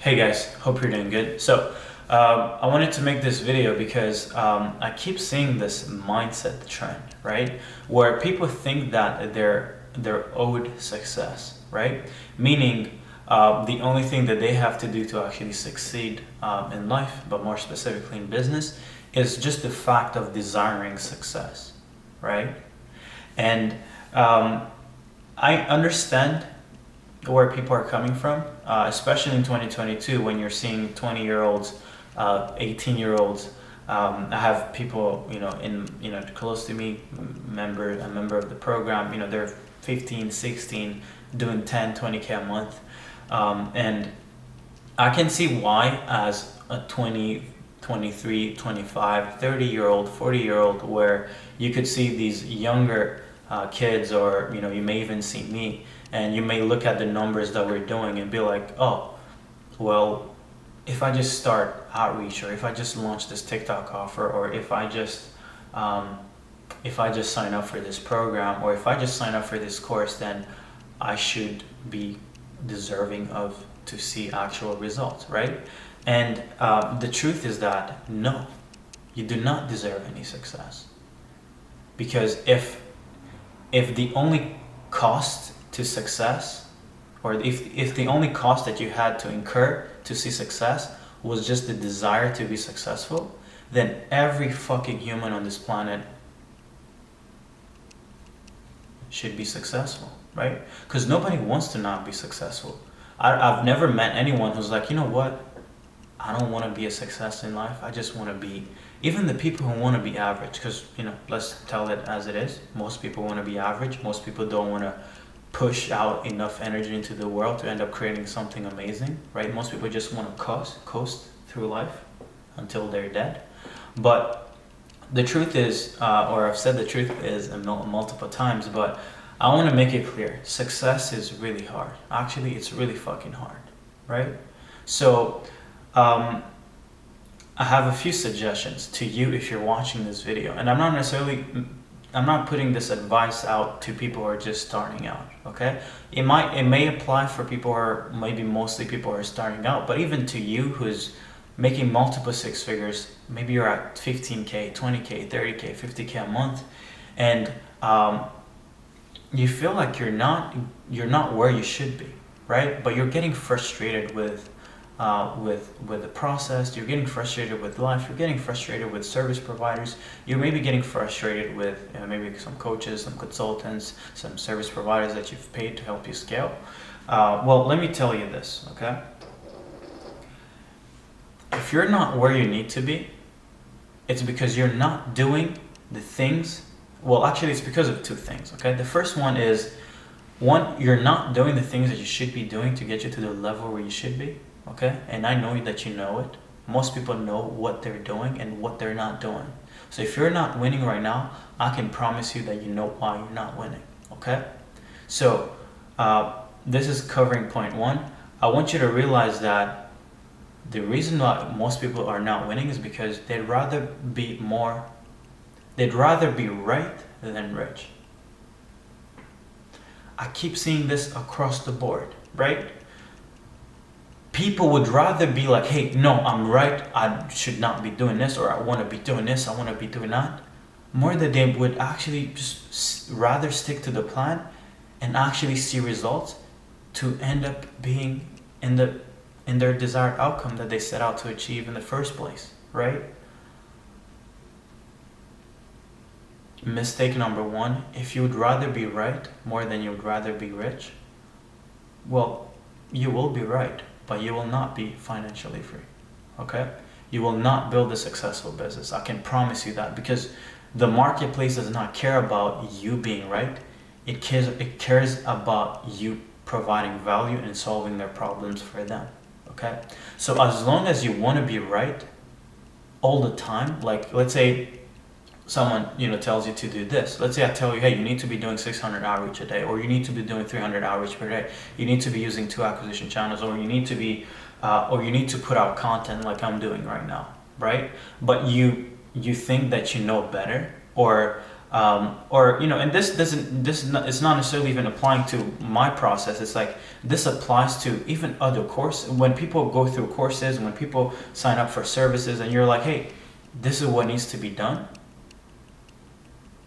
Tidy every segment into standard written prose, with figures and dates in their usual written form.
Hey guys, hope you're doing good. I wanted to make this video because I keep seeing this mindset trend, right? Where people think that they're owed success, right? Meaning the only thing that they have to do to actually succeed in life, but more specifically in business, is just the fact of desiring success, right? And I understand where people are coming from, especially in 2022 when you're seeing 20-year-olds, 18-year-olds. I have people, close to me, a member of the program. They're 15, 16, doing 10, 20K a month, and I can see why as a 20, 23, 25, 30-year-old, 40-year-old, where you could see these younger kids, or you may even see me, and you may look at the numbers that we're doing and be like, oh, well, if I just start outreach, or if I just launch this TikTok offer, or if I just sign up for this program, or if I just sign up for this course, then I should be deserving of to see actual results, right? And the truth is that no, you do not deserve any success, because if the only cost to success, or if the only cost that you had to incur to see success was just the desire to be successful, then every fucking human on this planet should be successful, right? Because nobody wants to not be successful. I've never met anyone who's like, you know what, I don't want to be a success in life, I just want to be, even the people who want to be average, because let's tell it as it is, most people want to be average. Most people don't want to push out enough energy into the world to end up creating something amazing, right? Most people just want to coast through life until they're dead. But the truth is, or I've said the truth is multiple times, but I want to make it clear, success is really hard. Actually, it's really fucking hard, right? So I have a few suggestions to you if you're watching this video, and I'm not putting this advice out to people who are just starting out, okay? It may apply for people who are, maybe mostly people who are starting out, but even to you who's making multiple six figures, maybe you're at 15K, 20K, 30K, 50K a month, and you feel like you're not where you should be, right? But you're getting frustrated with the process, you're getting frustrated with life, you're getting frustrated with service providers, you may be getting frustrated with maybe some coaches, some consultants, some service providers that you've paid to help you scale. Well, let me tell you this, okay? If you're not where you need to be, it's because you're not doing the things, well, actually it's because of two things, okay? The first one is, you're not doing the things that you should be doing to get you to the level where you should be. Okay, and I know that you know it. Most people know what they're doing and what they're not doing. So if you're not winning right now, I can promise you that you know why you're not winning. Okay, so this is covering point one. I want you to realize that the reason why most people are not winning is because they'd rather be right than rich. I keep seeing this across the board, right? People would rather be like, hey, no, I'm right, I should not be doing this, or I want to be doing this, I want to be doing that, more than they would actually just rather stick to the plan and actually see results to end up being in their desired outcome that they set out to achieve in the first place, right? Mistake number one, if you would rather be right more than you would rather be rich, well, you will be right, but you will not be financially free, okay? You will not build a successful business. I can promise you that, because the marketplace does not care about you being right. It cares about you providing value and solving their problems for them, okay? So as long as you want to be right all the time, like let's say someone tells you to do this. Let's say I tell you, hey, you need to be doing 600 outreach a day, or you need to be doing 300 outreach per day. You need to be using 2 acquisition channels, or you need to put out content like I'm doing right now, right? But you think that you know better, or Or and it's not necessarily even applying to my process. It's like this applies to even other courses. When people go through courses, when people sign up for services, and you're like, hey, this is what needs to be done.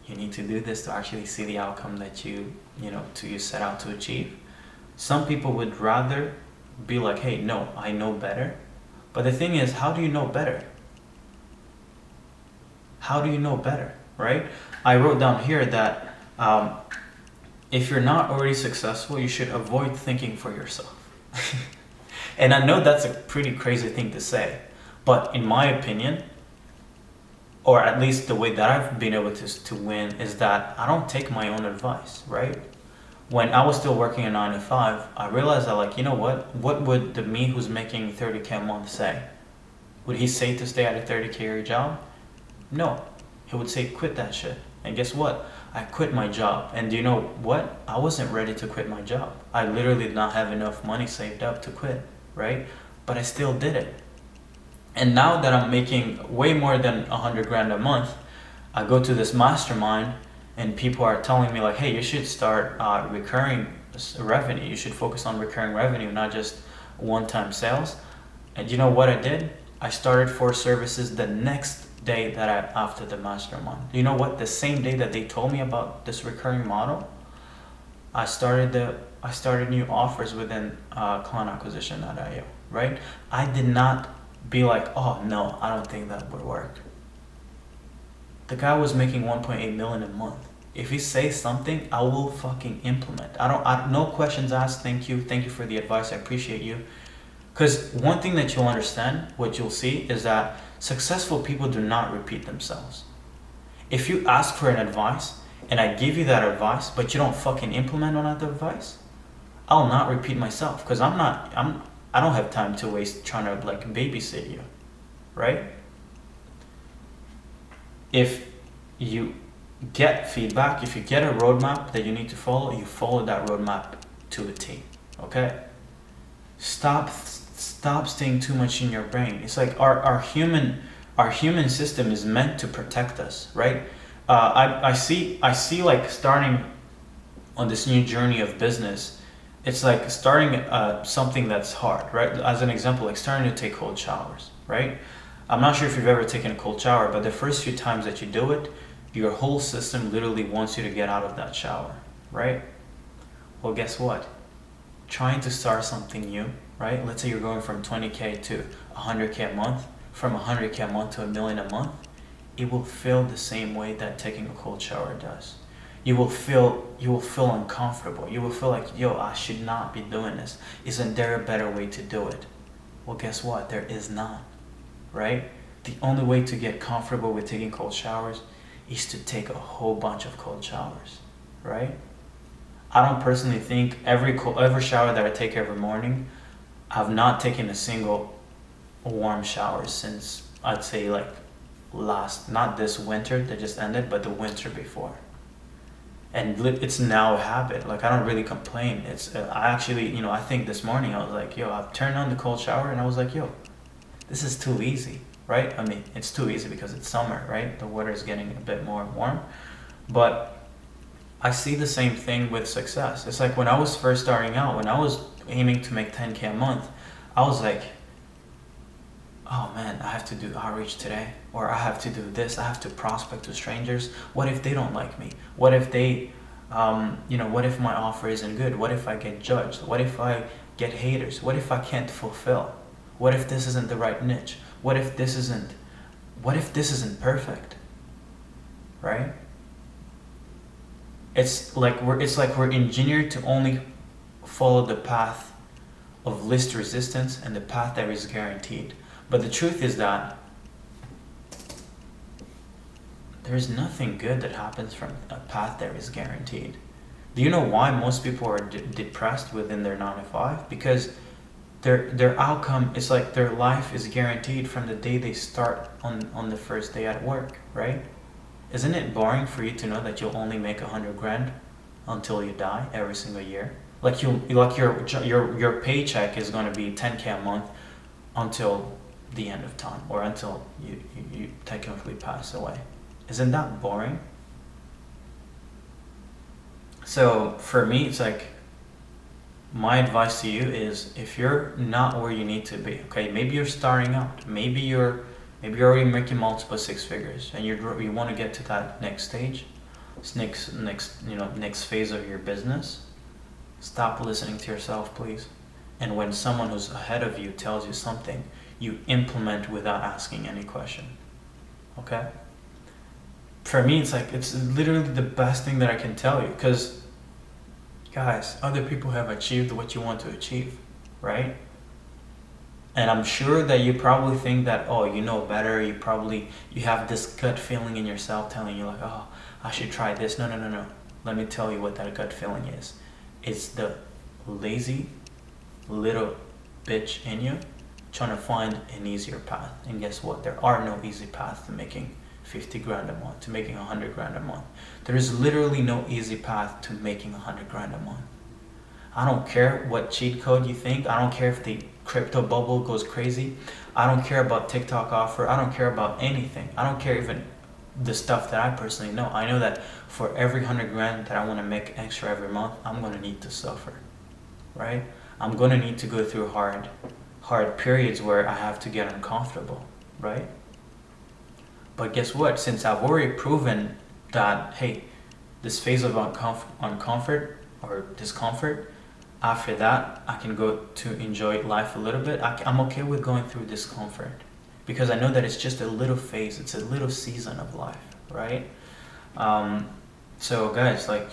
You need to do this to actually see the outcome that you set out to achieve. Some people would rather be like, hey, no, I know better. But the thing is, how do you know better? How do you know better, right? I wrote down here that if you're not already successful, you should avoid thinking for yourself. And I know that's a pretty crazy thing to say, but in my opinion, or at least the way that I've been able to win, is that I don't take my own advice, right? When I was still working a 9 to 5, I realized that, like, you know what would the me who's making 30K a month say? Would he say to stay at a 30K a year job? No, he would say quit that shit. And guess what? I quit my job. And do you know what? I wasn't ready to quit my job. I literally did not have enough money saved up to quit, right? But I still did it. And now that I'm making way more than 100 grand a month, I go to this mastermind and people are telling me like, hey, you should start recurring revenue. You should focus on recurring revenue, not just one-time sales. And you know what I did? I started 4 services the next day after the mastermind. You know what? The same day that they told me about this recurring model, I started new offers within client acquisition.io, right? I did not be like, oh no, I don't think that would work. The guy was making 1.8 million a month. If he says something, I will fucking implement. No questions asked. Thank you for the advice. I appreciate you. Because one thing that you'll understand, what you'll see, is that successful people do not repeat themselves. If you ask for an advice and I give you that advice, but you don't fucking implement on that advice, I'll not repeat myself, because I don't have time to waste trying to like babysit you, right? If you get feedback, if you get a roadmap that you need to follow, you follow that roadmap to a T, okay? Stop staying too much in your brain. It's like our human system is meant to protect us, right? I see like starting on this new journey of business, it's like starting something that's hard, right? As an example, like starting to take cold showers, right? I'm not sure if you've ever taken a cold shower, but the first few times that you do it, your whole system literally wants you to get out of that shower, right? Well, guess what? Trying to start something new, right? Let's say you're going from 20K to 100K a month, from 100K a month to $1 million a month, it will feel the same way that taking a cold shower does. You will feel uncomfortable. You will feel like, yo, I should not be doing this. Isn't there a better way to do it? Well, guess what? There is not, right? The only way to get comfortable with taking cold showers is to take a whole bunch of cold showers, right? I don't personally think every shower that I take every morning, I've not taken a single warm shower since, I'd say, like not this winter that just ended, but the winter before. And it's now a habit. Like, I don't really complain. I actually, I think this morning I was like, yo, I turned on the cold shower and I was like, yo, this is too easy, right? I mean, it's too easy because it's summer, right? The weather is getting a bit more warm. But I see the same thing with success. It's like when I was first starting out, when I was aiming to make 10K a month, I was like, oh man, I have to do outreach today, or I have to do this, I have to prospect to strangers. What if they don't like me? What if they, what if my offer isn't good? What if I get judged? What if I get haters? What if I can't fulfill? What if this isn't the right niche? What if this isn't perfect? Right? It's like we're engineered to only follow the path of least resistance and the path that is guaranteed. But the truth is that there's nothing good that happens from a path that is guaranteed. Do you know why most people are depressed within their 9 to 5? Because their outcome is like their life is guaranteed from the day they start on the first day at work, right? Isn't it boring for you to know that you'll only make 100 grand until you die every single year? Like your paycheck is going to be 10K a month until the end of time, or until you technically pass away. Isn't that boring? So for me, it's like my advice to you is if you're not where you need to be, okay, maybe you're starting out, maybe you're already making multiple six figures, and you want to get to that next stage, next phase of your business. Stop listening to yourself, please. And when someone who's ahead of you tells you something, you implement without asking any question. Okay? For me, it's literally the best thing that I can tell you, because guys, other people have achieved what you want to achieve, right? And I'm sure that you probably think that, oh, you know better, you have this gut feeling in yourself telling you like, oh, I should try this. No. Let me tell you what that gut feeling is. It's the lazy little bitch in you trying to find an easier path. And guess what? There are no easy paths to making 50 grand a month, to making 100 grand a month. There is literally no easy path to making 100 grand a month. I don't care what cheat code you think. I don't care if the crypto bubble goes crazy. I don't care about TikTok offer. I don't care about anything. I don't care even the stuff that I personally know. I know that for every 100 grand that I want to make extra every month, I'm going to need to suffer, right? I'm going to need to go through hard periods where I have to get uncomfortable, right? But guess what? Since I've already proven that, hey, this phase of uncomfort or discomfort, after that, I can go to enjoy life a little bit. I'm okay with going through discomfort because I know that it's just a little phase. It's a little season of life, right? So guys, like,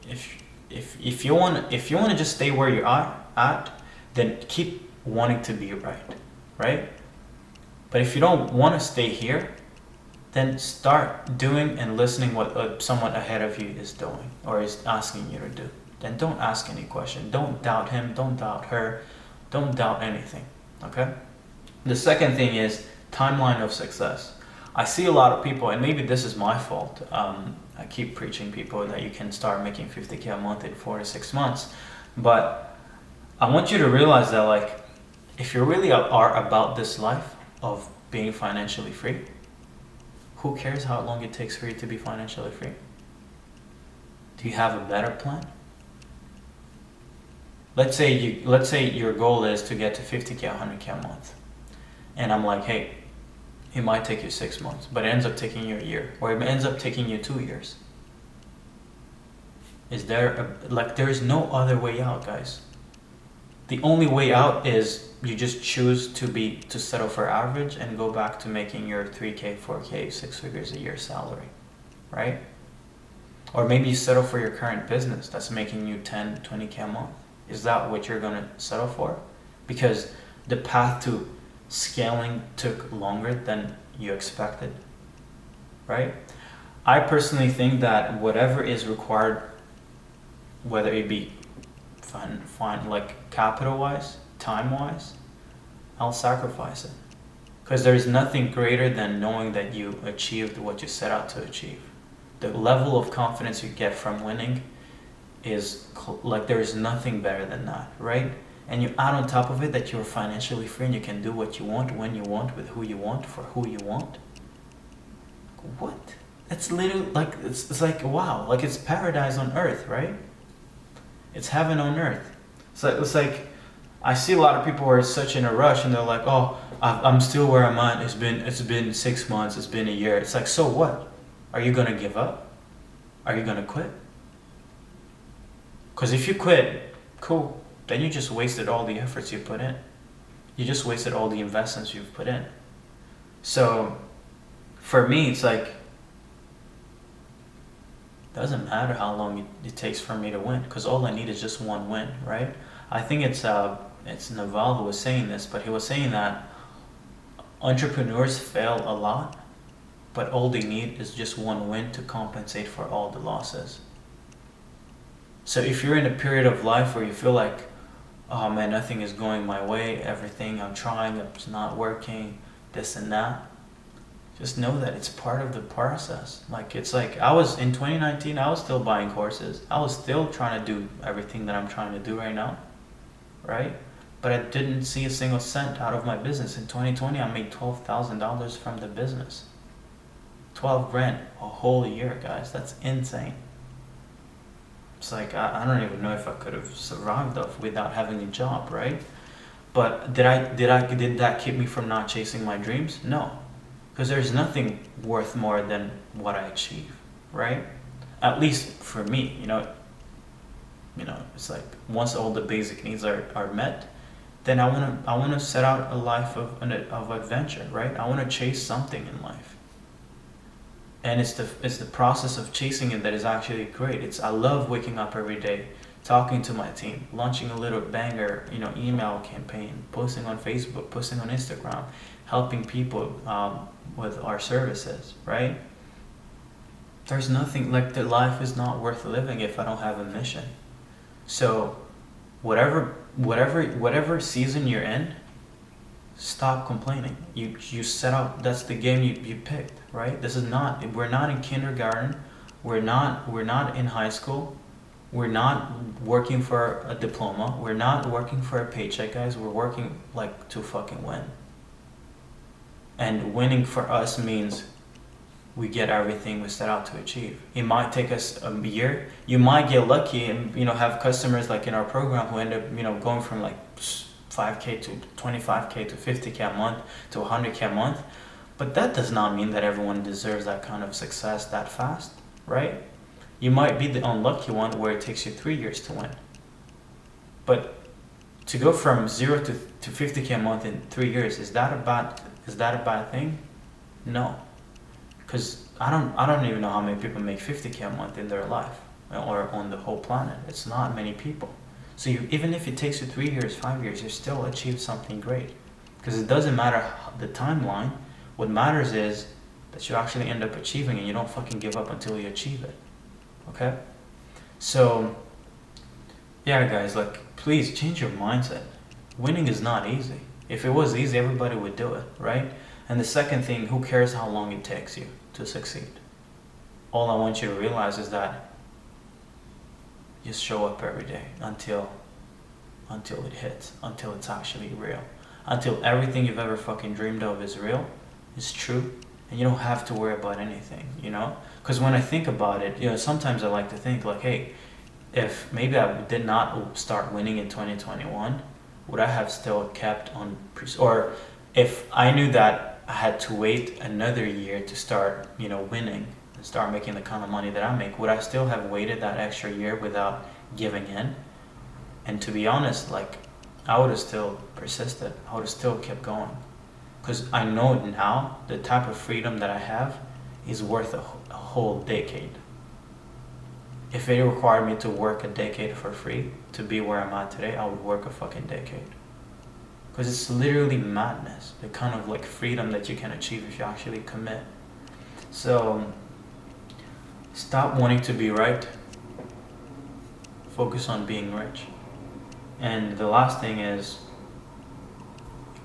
if you want to just stay where you are at, then keep wanting to be right? But if you don't want to stay here, then start doing and listening what someone ahead of you is doing or is asking you to do. Then don't ask any question. Don't doubt him. Don't doubt her. Don't doubt anything. Okay? The second thing is timeline of success. I see a lot of people, and maybe this is my fault. I keep preaching people that you can start making 50K a month in 4 to 6 months. But I want you to realize that, like, if you really are about this life of being financially free, who cares how long it takes for you to be financially free? Do you have a better plan? Let's say your goal is to get to 50K, 100K a month. And I'm like, hey, it might take you 6 months, but it ends up taking you a year, or it ends up taking you 2 years. There is no other way out, guys. The only way out is you just choose to settle for average and go back to making your 3K, 4K, 6 figures a year salary, right? Or maybe you settle for your current business that's making you 10, 20K a month. Is that what you're going to settle for? Because the path to scaling took longer than you expected, right? I personally think that whatever is required, whether it be fine, like capital-wise, time-wise, I'll sacrifice it. Because there is nothing greater than knowing that you achieved what you set out to achieve. The level of confidence you get from winning is like, there is nothing better than that, right? And you add on top of it that you're financially free and you can do what you want, when you want, with who you want, for who you want. What? It's literally like, it's like, wow, like it's paradise on earth, right? It's heaven on earth. So it's like, I see a lot of people who are such in a rush and they're like, oh, I'm still where I'm at. It's been 6 months. It's been a year. It's like, so what? Are you going to give up? Are you going to quit? Because if you quit, cool. Then you just wasted all the efforts you put in. You just wasted all the investments you've put in. So for me, it's like, doesn't matter how long it takes for me to win, because all I need is just one win, right? I think it's Naval who was saying this, but he was saying that entrepreneurs fail a lot, but all they need is just one win to compensate for all the losses. So if you're in a period of life where you feel like, oh man, nothing is going my way, everything I'm trying, it's not working, this and that, just know that it's part of the process. Like, it's like, in 2019, I was still buying courses. I was still trying to do everything that I'm trying to do right now, right? But I didn't see a single cent out of my business. In 2020, I made $12,000 from the business. 12 grand a whole year, guys. That's insane. It's like I don't even know if I could have survived off without having a job, right? But did that keep me from not chasing my dreams? No, because there's nothing worth more than what I achieve, right? At least for me, it's like once all the basic needs are met, then I wanna set out a life of adventure, right? I wanna chase something in life, and it's the process of chasing it that is actually great. I love waking up every day, talking to my team, launching a little banger, email campaign, posting on Facebook, posting on Instagram, helping people with our services, right? There's nothing like the life is not worth living if I don't have a mission. So whatever season you're in, stop complaining. You set out, that's the game you picked, right? We're not in kindergarten, we're not in high school, we're not working for a diploma, we're not working for a paycheck, guys. We're working like to fucking win. And winning for us means we get everything we set out to achieve. It might take us a year. You might get lucky and have customers like in our program who end up going from like 5K to 25K to 50K a month to 100K a month. But that does not mean that everyone deserves that kind of success that fast, right? You might be the unlucky one where it takes you 3 years to win. But to go from 0 to 50K a month in 3 years, is that a bad thing? No. Because I don't even know how many people make 50K a month in their life or on the whole planet. It's not many people. So even if it takes you 3 years, 5 years, you still achieved something great. Because it doesn't matter the timeline. What matters is that you actually end up achieving it. You don't fucking give up until you achieve it. Okay? So, yeah, guys, please change your mindset. Winning is not easy. If it was easy, everybody would do it, right? And the second thing, who cares how long it takes you to succeed? All I want you to realize is that just show up every day until it hits, until it's actually real, until everything you've ever fucking dreamed of is real, is true, and you don't have to worry about anything, Because when I think about it, sometimes I like to think like, hey, if maybe I did not start winning in 2021, would I have still kept on, or if I knew that I had to wait another year to start, winning and start making the kind of money that I make, would I still have waited that extra year without giving in? And to be honest, I would have still persisted. I would have still kept going. Because I know now the type of freedom that I have is worth a whole decade. If it required me to work a decade for free to be where I'm at today, I would work a fucking decade. Because it's literally madness, the kind of freedom that you can achieve if you actually commit. So stop wanting to be right. Focus on being rich. And the last thing is,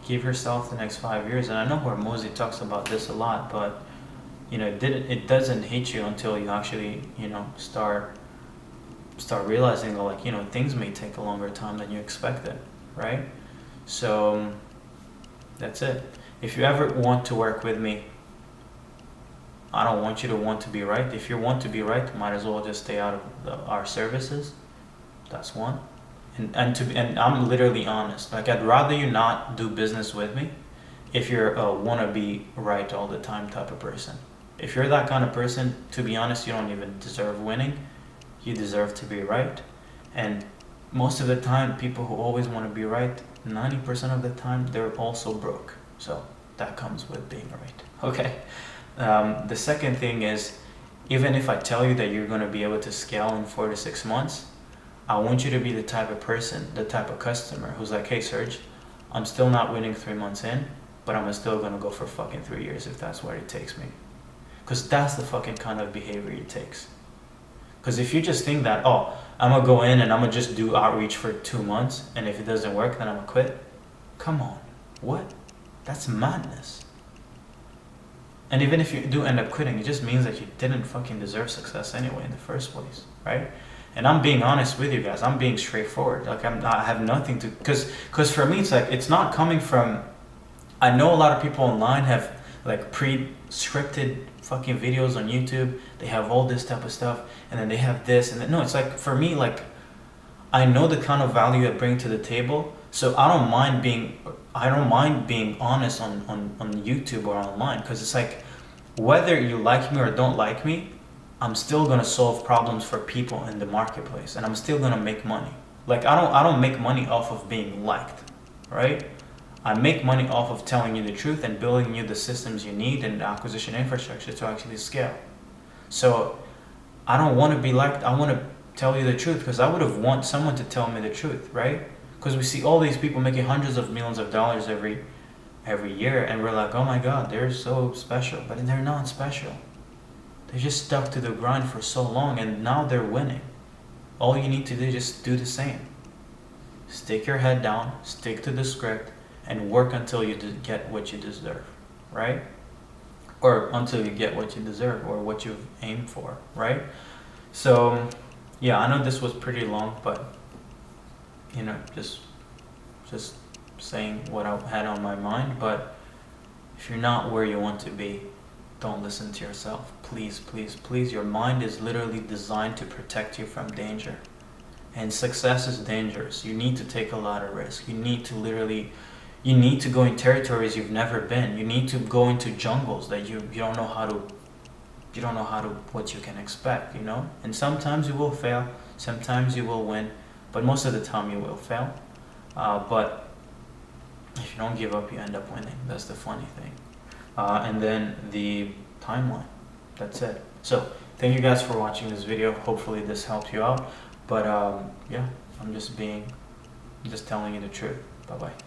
give yourself the next 5 years. And I know Hormozy talks about this a lot, but it doesn't hit you until you actually start realizing that things may take a longer time than you expected, right? So that's it. If you ever want to work with me, I don't want you to want to be right. If you want to be right, might as well just stay out of our services. That's one. And I'm literally honest. I'd rather you not do business with me if you're a wanna be right all the time type of person. If you're that kind of person, to be honest, you don't even deserve winning. You deserve to be right. And most of the time, people who always want to be right, 90% of the time, they're also broke. So that comes with being right. Okay. The second thing is, even if I tell you that you're going to be able to scale in 4 to 6 months, I want you to be the type of person, the type of customer who's like, hey, Serge, I'm still not winning 3 months in, but I'm still going to go for fucking 3 years if that's where it takes me. Because that's the fucking kind of behavior it takes. Because if you just think that, I'm going to go in and I'm going to just do outreach for 2 months, and if it doesn't work, then I'm going to quit. Come on. What? That's madness. And even if you do end up quitting, it just means that you didn't fucking deserve success anyway in the first place, right? And I'm being honest with you guys. I'm being straightforward. I have nothing to, because for me, it's not coming from, I know a lot of people online have pre-scripted fucking videos on YouTube. They have all this type of stuff, and then they have this, and then, no, it's like, for me, like, I know the kind of value I bring to the table, so I don't mind being honest on YouTube or online, because it's like, whether you like me or don't like me, I'm still gonna solve problems for people in the marketplace, and I'm still gonna make money. Like, I don't make money off of being liked, right? I make money off of telling you the truth and building you the systems you need and the acquisition infrastructure to actually scale. So I don't want to be liked. I want to tell you the truth, because I would have want someone to tell me the truth, right? Because we see all these people making hundreds of millions of dollars every year, and we're like, oh my God, they're so special. But they're not special. They just stuck to the grind for so long, and now they're winning. All you need to do is just do the same. Stick your head down, stick to the script, and work until you get what you deserve, right? Or until you get what you deserve or what you've aimed for, right? So, yeah, I know this was pretty long, but, you know, just saying what I had on my mind. But if you're not where you want to be, don't listen to yourself. Please, please, please. Your mind is literally designed to protect you from danger. And success is dangerous. You need to take a lot of risk. You need to go in territories you've never been. You need to go into jungles that you don't know how to what you can expect, you know? And sometimes you will fail, sometimes you will win, but most of the time you will fail. But if you don't give up, you end up winning. That's the funny thing. And then the timeline. That's it. So thank you guys for watching this video. Hopefully this helped you out. But yeah, I'm just telling you the truth. Bye bye.